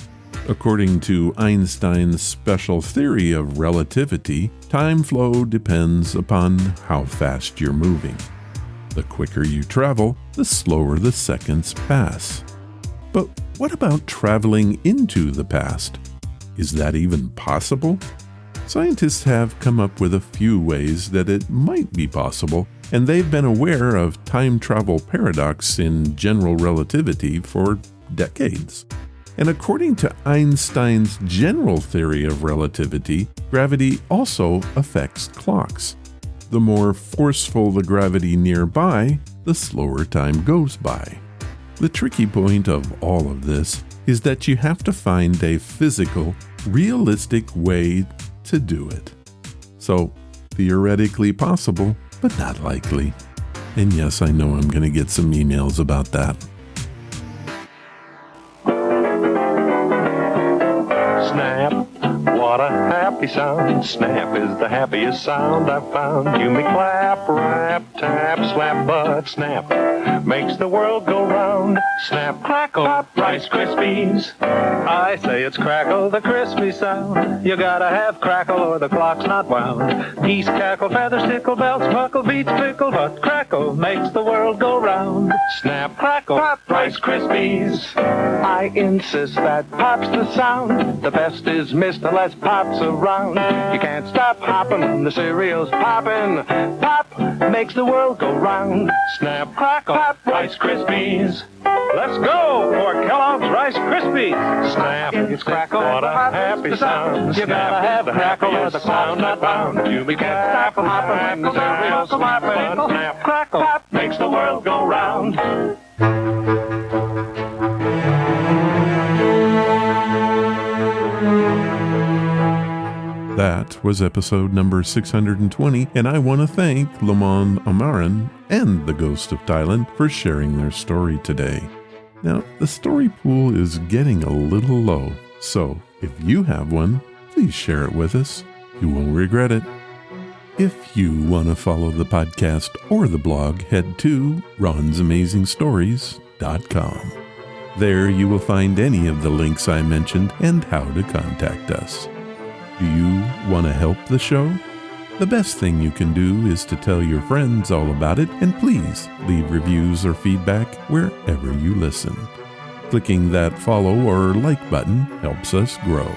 According to Einstein's special theory of relativity, time flow depends upon how fast you're moving. The quicker you travel, the slower the seconds pass. But what about traveling into the past? Is that even possible? Scientists have come up with a few ways that it might be possible, and they've been aware of time travel paradox in general relativity for decades. And according to Einstein's general theory of relativity, gravity also affects clocks. The more forceful the gravity nearby, the slower time goes by. The tricky point of all of this is that you have to find a physical, realistic way to do it. So, theoretically possible, but not likely. And yes, I know I'm going to get some emails about that. Snap, what a happy sound. Snap is the happiest sound I've found. You may clap, rap, tap, slap, but snap makes the world go round. Snap, crackle, pop, Rice Krispies. I say it's crackle, the crispy sound. You gotta have crackle or the clock's not wound. Geese cackle, feathers tickle, bells buckle, beats pickle, but crackle makes the world go round. Snap, crackle, pop, Rice Krispies. I insist that pop's the sound. The best is missed unless pop's around. You can't stop hopping, the cereal's popping. Pop makes the world go round. Snap, crackle, pop, Rice Krispies. Let's go for Kellogg's Rice Krispies. Snap, it's crackle, what a happy sound. You gotta have crackle or the clock's not bound. You can't stop hopping when the cereal's popping. Snap, crackle, pop makes the world go round. That was episode number 620, and I want to thank Lamon Amaran and the Ghost of Thailand for sharing their story today. Now, the story pool is getting a little low, so if you have one, please share it with us. You won't regret it. If you want to follow the podcast or the blog, head to ronsamazingstories.com. There you will find any of the links I mentioned and how to contact us. Do you want to help the show? The best thing you can do is to tell your friends all about it, and please leave reviews or feedback wherever you listen. Clicking that follow or like button helps us grow.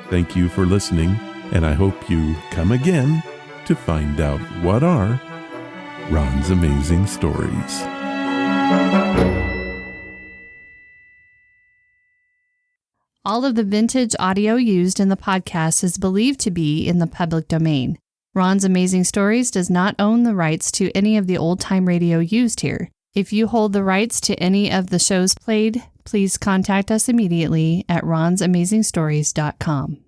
Thank you for listening, and I hope you come again to find out what are Ron's Amazing Stories. All of the vintage audio used in the podcast is believed to be in the public domain. Ron's Amazing Stories does not own the rights to any of the old-time radio used here. If you hold the rights to any of the shows played, please contact us immediately at ronsamazingstories.com.